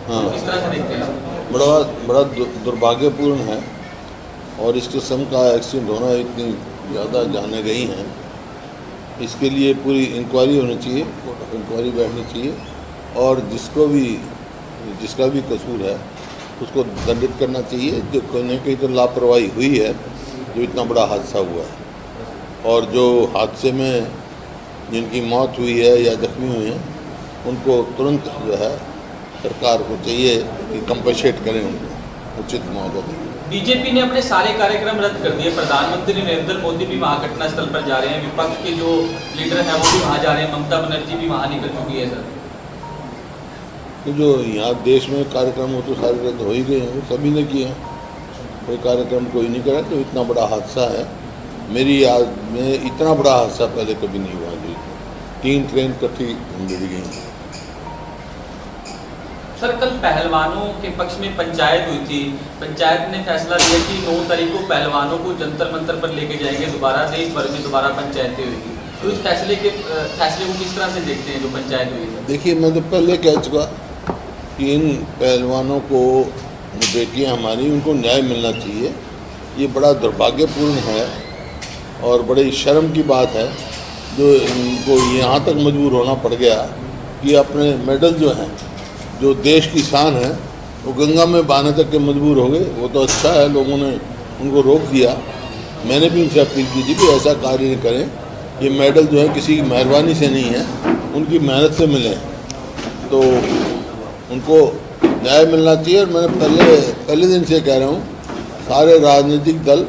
हाँ, किस तरह से देखते हैं? बड़ा बड़ा दुर्भाग्यपूर्ण है। और इस किस्म का एक्सीडेंट होना इतनी ज़्यादा जाने गई हैं, इसके लिए पूरी इंक्वायरी होनी चाहिए, कोर्ट ऑफ इंक्वायरी बैठनी चाहिए और जिसका भी कसूर है उसको दंडित करना चाहिए। जो कहीं ना कहीं तो लापरवाही हुई है जो इतना बड़ा हादसा हुआ है। और जो हादसे में जिनकी मौत हुई है या जख्मी हुए हैं उनको तुरंत जो है सरकार को चाहिए कि कंपनसेट करें, उनको उचित मुआवजा दें। बीजेपी ने अपने सारे कार्यक्रम रद्द कर दिए। प्रधानमंत्री नरेंद्र मोदी भी वहां घटनास्थल पर जा रहे हैं, विपक्ष के जो लीडर हैं वो भी वहां जा रहे हैं, ममता बनर्जी भी वहां निकल चुकी है सर। तो जो यहाँ देश में कार्यक्रम वो तो सारे रद्द हो ही गए हैं, सभी ने किए हैं, कोई कार्यक्रम कोई नहीं करा। तो इतना बड़ा हादसा है, मेरी याद में इतना बड़ा हादसा पहले कभी नहीं हुआ जी। 3 ट्रेन इकट्ठी गिर गई। सर कल पहलवानों के पक्ष में पंचायत हुई थी, पंचायत ने फैसला लिया कि 9 तारीख को पहलवानों को जंतर मंतर पर लेके जाएंगे, दोबारा देश भर में दोबारा पंचायतें हुई। तो इस फैसले को किस तरह से देखते हैं जो पंचायत हुई है? देखिए, मैं तो पहले कह चुका कि इन पहलवानों को, बेटियां हमारी, उनको न्याय मिलना चाहिए। ये बड़ा दुर्भाग्यपूर्ण है और बड़ी शर्म की बात है जो इनको यहाँ तक मजबूर होना पड़ गया कि अपने मेडल जो हैं, जो देश की शान है, वो गंगा में बहाने तक के मजबूर हो गए। वो तो अच्छा है, लोगों ने उनको रोक दिया। मैंने भी उनसे अपील की थी कि ऐसा कार्य नहीं करें। ये मेडल जो है किसी की मेहरबानी से नहीं है, उनकी मेहनत से मिले, तो उनको न्याय मिलना चाहिए। और मैंने पहले दिन से कह रहा हूँ, सारे राजनीतिक दल,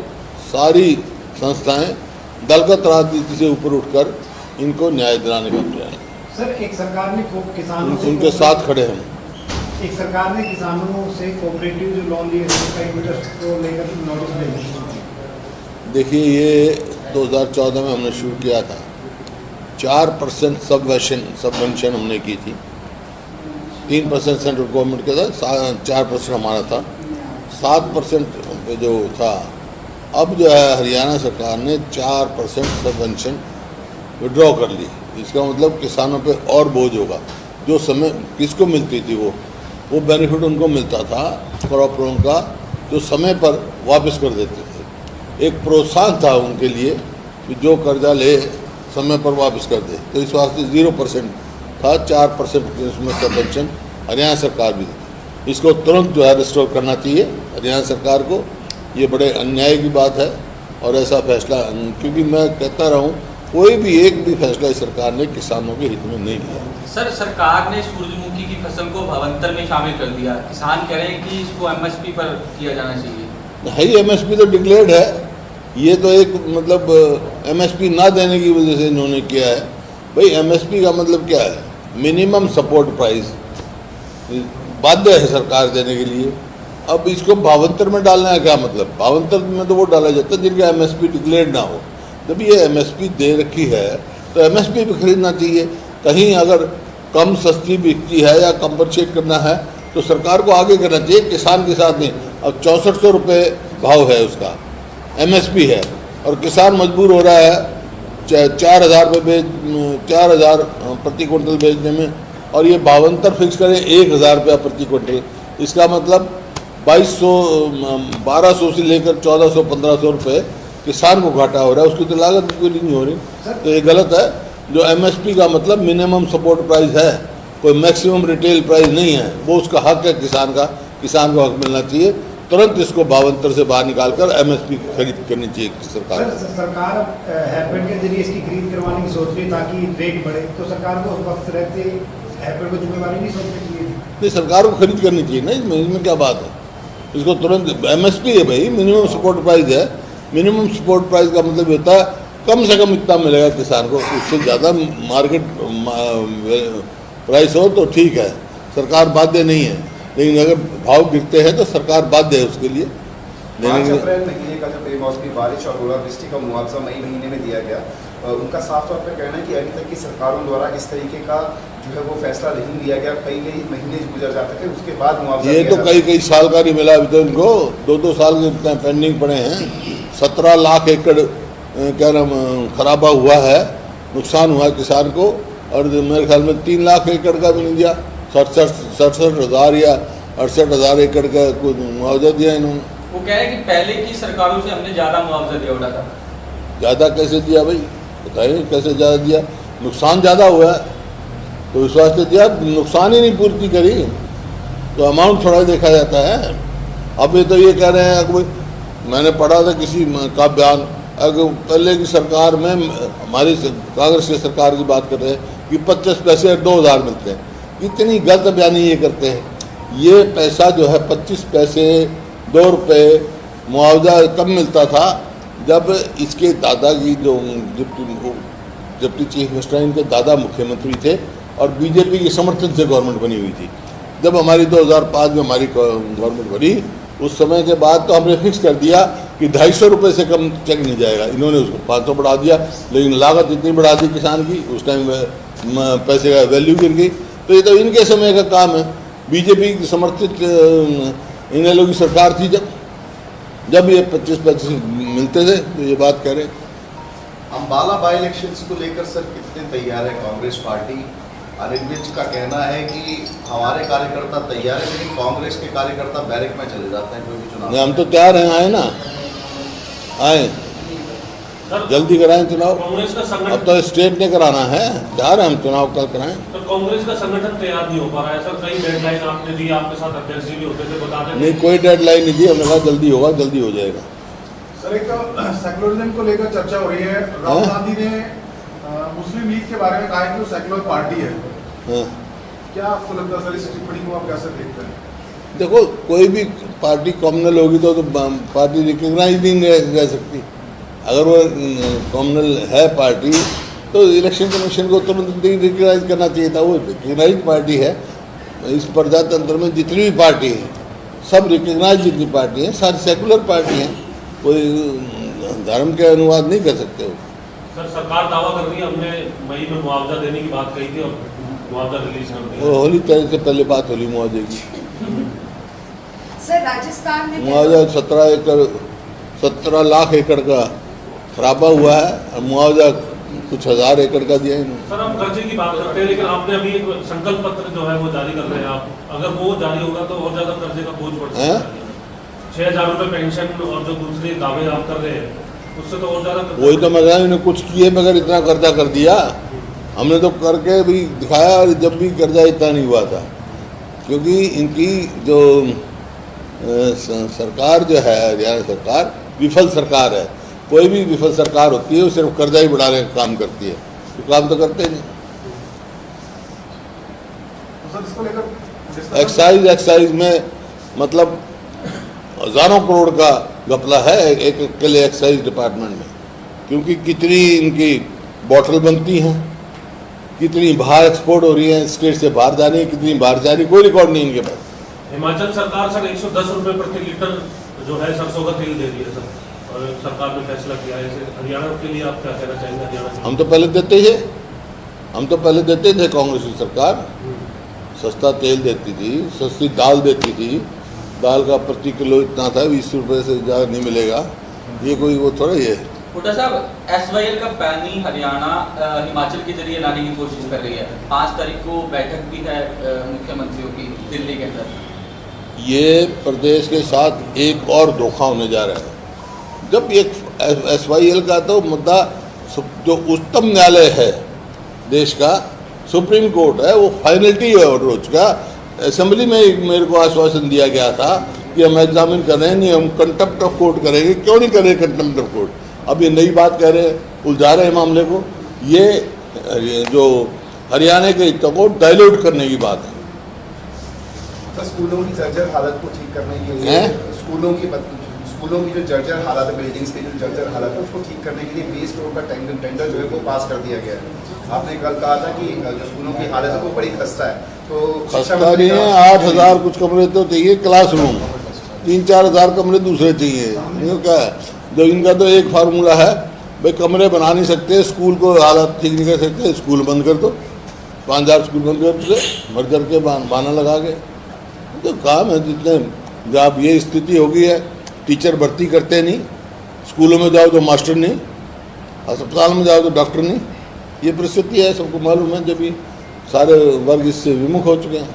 सारी संस्थाएं दलगत राजनीति से ऊपर उठकर इनको न्याय दिलाने का प्रयास। सर, एक सरकार ने किसानों से उनके साथ खड़े हैं। एक सरकार ने किसानों से कोऑपरेटिव जो लोन लिए उसका इंटरेस्ट को लेकर नोटिस भेजा। देखिए, ये 2014 में हमने शुरू किया था। 4% सबवेंशन हमने की थी। 3% सेंट्रल गवर्नमेंट का था, 4% हमारा था, 7% पे जो था। अब जो है हरियाणा सरकार ने 4% सबवेंशन विड्रॉ कर ली। इसका मतलब किसानों पे और बोझ होगा। जो समय किसको मिलती थी वो बेनिफिट उनको मिलता था क्रॉप लोन का, जो समय पर वापस कर देते थे। एक प्रोत्साहन था उनके लिए कि जो कर्जा ले समय पर वापस कर दे। तो इस वास्ते 0% था, 4% उसमें सबवेंशन हरियाणा सरकार भी देती। इसको तुरंत जो है रिस्टोर करना चाहिए हरियाणा सरकार को। ये बड़े अन्याय की बात है और ऐसा फैसला, क्योंकि मैं कहता रहा हूँ, कोई भी एक भी फैसला इस सरकार ने किसानों के हित में नहीं लिया। सर सरकार ने सूरजमुखी की फसल को भावांतर में शामिल कर दिया। किसान कह रहे हैं कि इसको MSP पर किया जाना चाहिए। है ही MSP तो डिक्लेयर्ड है। ये तो एक मतलब MSP ना देने की वजह से इन्होंने किया है। भाई MSP का मतलब क्या है? मिनिमम सपोर्ट प्राइस बाध्य है सरकार देने के लिए। अब इसको भावांतर में डालना है, क्या मतलब? भावांतर में तो वो डाला जाता है जिनका MSP डिक्लेयर्ड ना हो। जब ये MSP दे रखी है तो MSP भी खरीदना चाहिए। कहीं अगर कम सस्ती बिकती है या कंपनसेट करना है तो सरकार को आगे करना चाहिए, किसान के साथ नहीं। अब 6400 रुपये भाव है उसका, MSP है, और किसान मजबूर हो रहा है 4,000 प्रति क्विंटल बेचने में, और ये भावांतर फिक्स करें 1,000 रुपया प्रति क्विंटल। इसका मतलब 1200 से लेकर 1400-1500 रुपये किसान को घाटा हो रहा है, उसकी तो लागत पूरी नहीं हो रही। तो ये गलत है। जो MSP का मतलब मिनिमम सपोर्ट प्राइस है, कोई मैक्सिमम रिटेल प्राइस नहीं है। वो उसका हक है किसान का, किसान को हक मिलना चाहिए। तुरंत इसको भावांतर से बाहर निकालकर MSP खरीद करनी चाहिए सरकार। सरकार हैपन के जरिए इसकी खरीद करवाने की सोच रही ताकि रेट बढ़े, तो सरकार को उस वक्त रहते हैपन को जिम्मेवारी नहीं सोचनी चाहिए? नहीं, सरकार को खरीद करनी चाहिए ना, इसमें क्या बात है? इसको तुरंत MSP है भाई, मिनिमम सपोर्ट प्राइस है। मिनिमम सपोर्ट प्राइस का मतलब होता है कम से कम इतना मिलेगा किसान को, उससे ज़्यादा मार्केट प्राइस हो तो ठीक है, सरकार बाध्य नहीं है। लेकिन अगर भाव गिरते हैं तो सरकार बाध्य है उसके लिए। 5 अप्रैल महीने का जो बेमौसमी बारिश और ओलावृष्टि का मुआवजा मई महीने में दिया गया, उनका साफ तौर पर कहना है कि अभी तक की सरकारों द्वारा इस तरीके का जो है वो फैसला नहीं लिया गया। कई महीने गुजर जाते थे, उसके बाद मुआवजा ये तो कई साल का नहीं मिला अभी तो इनको। 2-2 साल के पेंडिंग पड़े हैं। 17 लाख एकड़ क्या नाम खराबा हुआ है, नुकसान हुआ है किसान को, और मेरे ख्याल में 3 लाख एकड़ का भी नहीं दिया, 67 हज़ार या 68,000 एकड़ का कुछ मुआवजा दिया इन्होंने। वो कह रहे हैं कि पहले की सरकारों से हमने ज़्यादा मुआवजा दिया उड़ा था। ज़्यादा कैसे दिया भाई, बताइए कैसे ज़्यादा दिया? नुकसान ज़्यादा हुआ है तो इस वास्ते दिया, नुकसान ही नहीं पूर्ति करी तो अमाउंट थोड़ा देखा जाता है। अब ये तो ये कह रहे हैं कि मैंने पढ़ा था किसी का बयान, अगर पहले की सरकार में हमारी कांग्रेस की सरकार की बात कर रहे हैं कि 25 पैसे और 2,000 मिलते हैं। इतनी गलत बयानी ये करते हैं। ये पैसा जो है 25 पैसे 2 रुपये मुआवजा कब मिलता था जब इसके दादा की जो डिप्टी चीफ मिनिस्टर इनके दादा मुख्यमंत्री थे और बीजेपी के समर्थन से गवर्नमेंट बनी हुई थी। जब हमारी 2005 में हमारी गवर्नमेंट बनी उस समय के बाद तो हमने फिक्स कर दिया कि 250 रुपये से कम चेक नहीं जाएगा। इन्होंने उसको 500 बढ़ा दिया, लेकिन लागत इतनी बढ़ा दी किसान की, उस टाइम पैसे का वैल्यू गिर गई। तो ये तो इनके समय का काम है। बीजेपी की समर्थित इन लोगों की सरकार थी जब ये 25 मिलते थे तो ये बात कह रहे। अम्बाला बाई इलेक्शंस को लेकर सर कितने तैयार है कांग्रेस पार्टी? अनिल विज का कहना है कि हमारे कार्यकर्ता तैयार है, लेकिन कांग्रेस के कार्यकर्ता बैरक में चले जाते हैं क्योंकि चुनाव। हम तो तैयार हैं, आए ना, आए जल्दी कराएं चुनाव। कांग्रेस का संगठन अब तो स्टेट ने कराना है, तैयार हैं हम, चुनाव कल कराएं। तो कांग्रेस का संगठन तैयार नहीं हो पा रहा है सर। कई डेडलाइन आपने दी, आपके साथ अध्यक्ष जी भी होते थे, बता दें। नहीं, कोई डेडलाइन नहीं दी, हमने कहा जल्दी होगा, जल्दी हो जाएगा। सर एक सेकुलरिज्म को लेकर चर्चा हो रही है। राहुल गांधी ने मुस्लिम लीग के बारे में कहा है कि वो सेकुलर पार्टी है। हाँ। क्या आपको लगता है सर इस टिप्पणी को आप कैसे देखते हैं? देखो, कोई भी पार्टी कॉमनल होगी तो पार्टी रिकग्नाइज नहीं रह सकती। अगर वो कॉमनल है पार्टी तो इलेक्शन कमीशन को तुरंत रिकग्नाइज करना चाहिए था। वो रिकग्नाइज पार्टी है। इस प्रजातंत्र में जितनी भी पार्टी है सब रिकग्नाइज जितनी पार्टी हैं सारी सेकुलर पार्टी हैं, कोई धर्म के अनुवाद नहीं कर सकते हो। सर सरकार दावा कर रही है हमने मई में मुआवजा देने की बात कही थी और मुआवजा रिलीज कर दिया। वो होली तरह से पहले बात होली मुआवजे की। सर राजस्थान में मुआवजा 17 लाख एकड़ का खराबा हुआ है और मुआवजा कुछ हज़ार एकड़ का दिया इन्होंने। सर हम कर्जे की बात करते हैं, लेकिन आपने अभी एक संकल्प पत्र जो है वो जारी कर रहे हैं आप। अगर वो जारी होगा तो और ज़्यादा कर्जे का बोझ बढ़ सकता है। 6,000 रुपये पेंशन और जो दूसरे दावे आप कर रहे हैं उससे तो और ज़्यादा। वही तो मैं कह रहा हूं, इन्होंने कुछ किए मगर इतना कर्जा कर दिया। हमने तो करके भी दिखाया और जब भी कर्जा इतना नहीं हुआ था, क्योंकि इनकी जो सरकार जो है हरियाणा सरकार विफल सरकार है। कोई भी विफल सरकार होती है वो सिर्फ कर्जा ही बढ़ाने का काम करती है, तो काम तो करते नहीं। तो सर इसको लेकर एक्साइज में मतलब हज़ारों करोड़ का घपला है एक अकेले एक्साइज डिपार्टमेंट में, क्योंकि कितनी इनकी बॉटल बनती हैं, कितनी बाहर एक्सपोर्ट हो रही है, स्टेट से बाहर जा रही है, कितनी बाहर जा रही है, कोई रिकॉर्ड नहीं इनके पास। हिमाचल सरकार सर 110 रुपये प्रति लीटर जो है सरसों का तेल दे रही है सर, और सरकार ने फैसला किया है। इसे हरियाणा के लिए आप क्या कहना चाहेंगे? हरियाणा हम तो पहले देते थे, कांग्रेस की सरकार सस्ता तेल देती थी, सस्ती दाल देती थी। दाल का प्रति किलो इतना था, 20 रुपये से ज़्यादा नहीं मिलेगा। ये कोई वो थोड़ा ही है। हुड्डा साहब, SYL का पानी हरियाणा हिमाचल के जरिए लाने की कोशिश कर रही है। 5 तारीख को बैठक भी है मुख्यमंत्रियों की दिल्ली के अंदर। ये प्रदेश के साथ एक और धोखा होने जा रहा है। जब एक SYL का तो मुद्दा जो उच्चतम न्यायालय है देश का, सुप्रीम कोर्ट है, वो फाइनलिटी है और रोज का। असेंबली में मेरे को आश्वासन दिया गया था कि हम एग्जामिन कर रहे हैं, नहीं हम कंटेम्प्ट ऑफ कोर्ट करेंगे। क्यों नहीं करें कंटेम्प्ट ऑफ कोर्ट? अब ये नई बात कह रहे हैं, उलझा रहे हैं मामले को। ये जो हरियाणा के हितों को डाइल्यूट करने की बात है। तो स्कूलों की जर्जर हालत को ठीक करने के लिए स्कूलों की जो जर्जर हालत है, बिल्डिंग्स की जो जर्जर हालत है, उसको ठीक करने के लिए 20 करोड़ का टेंडर जो है वो पास कर दिया गया है। आपने कल कहा था कि जो स्कूलों की हालत है वो बड़ी खस्ता है। तो खस्ता नहीं है, 8,000 कुछ कमरे तो चाहिए क्लासरूम, 3-4 हज़ार कमरे दूसरे चाहिए। इनको क्या है, जो इनका तो एक फार्मूला है भाई, कमरे बना नहीं सकते, स्कूल को हालत ठीक नहीं कर सकते, स्कूल बंद कर दो, 5,000 स्कूल बंद कर दो, मर्जर के बहाना लगा के। तो काम है जितने, जब ये स्थिति हो गई है, टीचर भर्ती करते नहीं, स्कूलों में जाओ तो मास्टर नहीं, अस्पताल में जाओ तो डॉक्टर नहीं। ये परिस्थिति है, सबको मालूम है। जब भी सारे वर्ग इससे विमुख हो चुके हैं।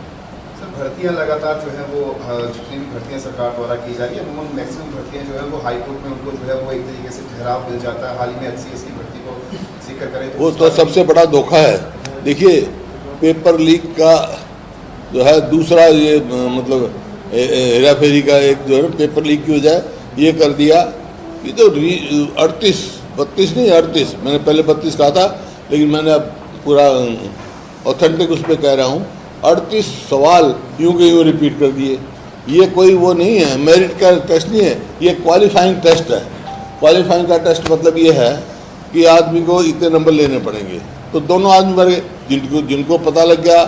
भर्तियां लगातार जो है वो जितनी भी भर्तियां सरकार द्वारा की जा रही है अमूमन मैक्सिमम भर्तियां जो है वो हाई कोर्ट में उनको जो है वो एक तरीके से ठहराव मिल जाता है। हाल ही में HCS की भर्ती को जिक्र करें वो तो सबसे बड़ा धोखा है। देखिए, पेपर लीक का जो है दूसरा ये मतलब हेरा फेरी का एक जो है ना, पेपर लीक की वजह ये कर दिया कि तो 32 नहीं 38, मैंने पहले 32 कहा था, लेकिन मैंने अब पूरा ऑथेंटिक उस पर कह रहा हूँ, 38 सवाल यूं के यूं रिपीट कर दिए। ये कोई वो नहीं है, मेरिट का टेस्ट नहीं है, ये क्वालिफाइंग टेस्ट है। क्वालिफाइंग का टेस्ट मतलब ये है कि आदमी को इतने नंबर लेने पड़ेंगे। तो दोनों आदमी मर गए। जिनको पता लग गया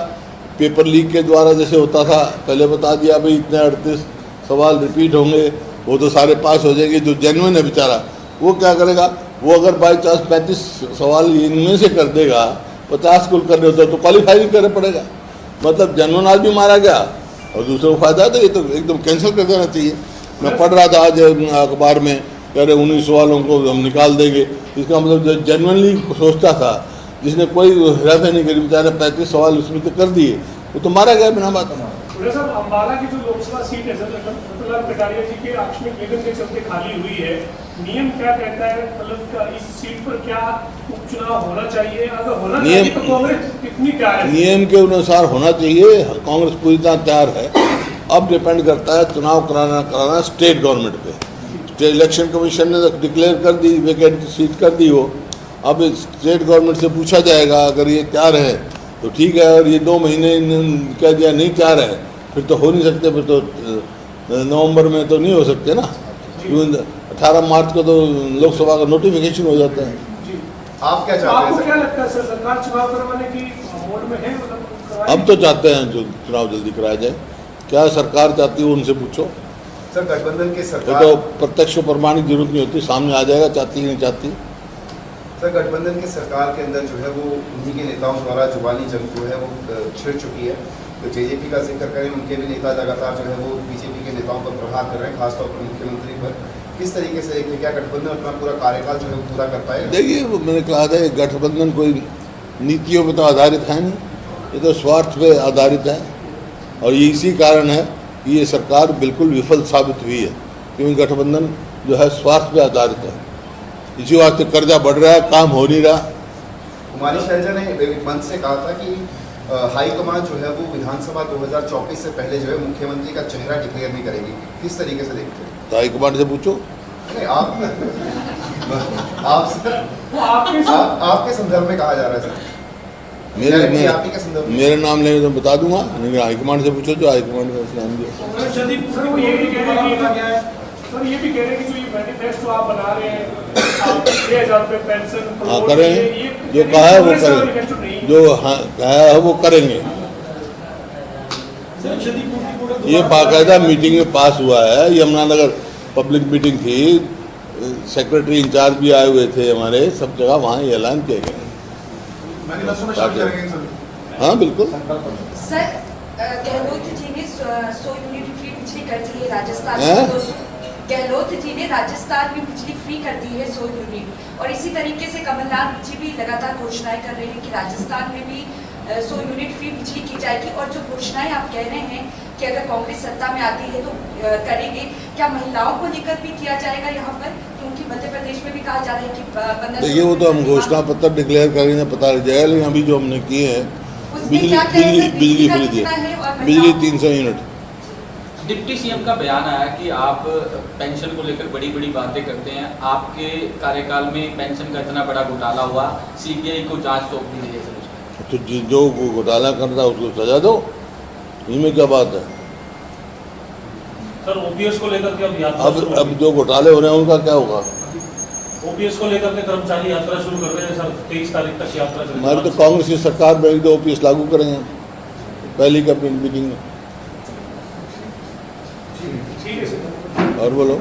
पेपर लीक के द्वारा जैसे होता था, पहले बता दिया भाई इतने 38 सवाल रिपीट होंगे, वो तो सारे पास हो जाएंगे। जो जेन्युइन है बेचारा, वो क्या करेगा? वो अगर बाई चांस 35 सवाल इनमें से कर देगा, 50 कुल करने होता तो क्वालिफाई नहीं करना पड़ेगा। मतलब जेन्युइन आदमी मारा गया और दूसरों को फायदा। तो ये तो एकदम कैंसिल कर देना चाहिए। मैं पढ़ रहा था आज अखबार में, कह रहे 19 सवालों को हम निकाल देंगे। इसका मतलब जो जेन्युइनली सोचता था, जिसने कोई हेराफेरी नहीं करी, बेचारे 35 सवाल उसमें तो कर दिए, वो तो मारा गया बिना बात। साहब, अम्बाला की जो लोकसभा सीट है रतनलाल कटारिया जी के आकस्मिक निधन के चलते खाली हुई है, नियम क्या कहता है? मतलब इस सीट पर क्या उपचुनाव होना चाहिए? अगर होना चाहिए तो कांग्रेस कितनी तैयार है? नियम के अनुसार होना चाहिए। कांग्रेस पूरी तरह तैयार है। अब डिपेंड करता है चुनाव कराना स्टेट गवर्नमेंट पे। स्टेट इलेक्शन कमीशन ने तो डिक्लेयर कर दी, वैकेंट सीट कर दी हो। अब स्टेट गवर्नमेंट से पूछा जाएगा, अगर ये तैयार है तो ठीक है, और ये 2 महीने कह दिया नहीं तैयार है, फिर तो हो नहीं सकते। फिर तो नवंबर में तो नहीं हो सकते ना, 18 मार्च को तो लोकसभा का नोटिफिकेशन हो जाता है। आप क्या चाहते हैं? आपको क्या लगता है सर, सरकार चुनाव करवाने की मोड में है? मतलब अब तो चाहते हैं जो चुनाव जल्दी कराया जाए। क्या सरकार चाहती है उनसे पूछो। सर, गठबंधन की वो सरकार तो प्रत्यक्ष प्रमाणिक जरूरत नहीं होती, सामने आ जाएगा चाहती है नहीं चाहती। सर, गठबंधन की सरकार के अंदर जो है वो उन्हीं के नेताओं द्वारा जुबानी जंग जो है वो छिड़ चुकी है। तो जेजेपी का जिक्र करें, उनके भी नेता लगातार जो है वो बीजेपी के नेताओं पर प्रहार कर रहे हैं, खासतौर पर मुख्यमंत्री पर। किस तरीके से देखिए, क्या गठबंधन अपना पूरा कार्यकाल जो है वो पूरा कर पाएगा? देखिए, मैंने कहा था गठबंधन कोई नीतियों पर तो आधारित है नहीं, ये तो स्वार्थ पे आधारित है। और ये इसी कारण है कि ये सरकार बिल्कुल विफल साबित हुई है, क्योंकि गठबंधन जो है स्वार्थ पे आधारित है। इसी वास्ते कर्जा बढ़ रहा है, काम हो नहीं रहा। कुमारी शैलजा ने मंच से कहा था कि हाईकमान जो है वो विधानसभा 2024 से पहले जो है मुख्यमंत्री का चेहरा डिक्लेयर नहीं करेगी। किस तरीके से देखते हैं? तो हाईकमान से पूछो। नहीं, आपके संदर्भ में कहा जा रहा है सर। मेरे नाम लेंगे तो बता दूंगा, लेकिन हाईकमान से पूछो, जो हाईकमान का नाम दिया। सर, ये भी कह रहे हैं कि जो ये मैनिफेस्टो आप बना रहे हैं, 6,000 रुपये पेंशन, हाँ करें, जो कहा है वो करें, जो हाँ कहा है वो करेंगे। ये बाकायदा मीटिंग में पास हुआ है। यमुनानगर पब्लिक मीटिंग थी, सेक्रेटरी इंचार्ज भी आए हुए थे हमारे, सब जगह वहाँ ये ऐलान किया गया। हाँ बिल्कुल। सर, गहलोत जी ने 100 यूनिट फ्री बिजली कर दी है राजस्थान में। गहलोत जी ने राजस्थान में बिजली फ्री कर दी है 100 यूनिट, और इसी तरीके से कमलनाथ जी भी लगातार घोषणाएं कर रहे हैं कि राजस्थान में भी 100 यूनिट फ्री बिजली की जाएगी। और जो घोषणाएं आप कह रहे हैं कि अगर कांग्रेस सत्ता में आती है तो करेंगे, क्या महिलाओं को लेकर भी किया जाएगा यहाँ पर? क्योंकि मध्य प्रदेश में भी कहा जा रहा है कि देखिए, वो तो हम घोषणा पत्र डिक्लेयर करेंगे, पता लग जाएगा। लेकिन अभी जो हमने किए हैं, बिजली फ्री दी, बिजली 300 यूनिट। डिप्टी सीएम का बयान आया कि आप पेंशन को लेकर बड़ी बड़ी बातें करते हैं। आपके कार्यकाल में पेंशन का इतना बड़ा घोटाला हुआ, सीबीआई को जांच सौंप दी गई है। तो जो घोटाला करता है उसको सजा दो, इसमें क्या बात है? सर, ओपीएस को लेकर के अब जो घोटाले हो रहे हैं उनका क्या होगा? ओपीएस को लेकर के कर्मचारी यात्रा शुरू कर रहे हैं सर, 23 तारीख तक यात्रा चलेगी। हमारी तो कांग्रेस की सरकार में तो ओपीएस लागू करेंगे पहली कैबिनेट मीटिंग में। ठीक है सर। और बोलो।